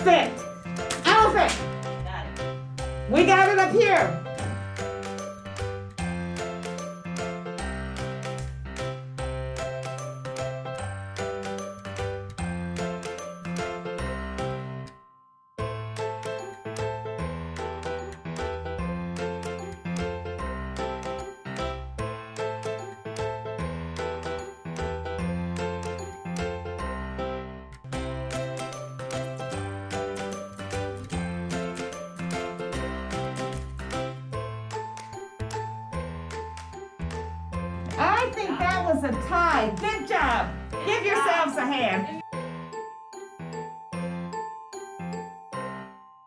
Elephant. Elephant. Got it. We got it up here. I think that was a tie. Good job. Give yourselves a hand.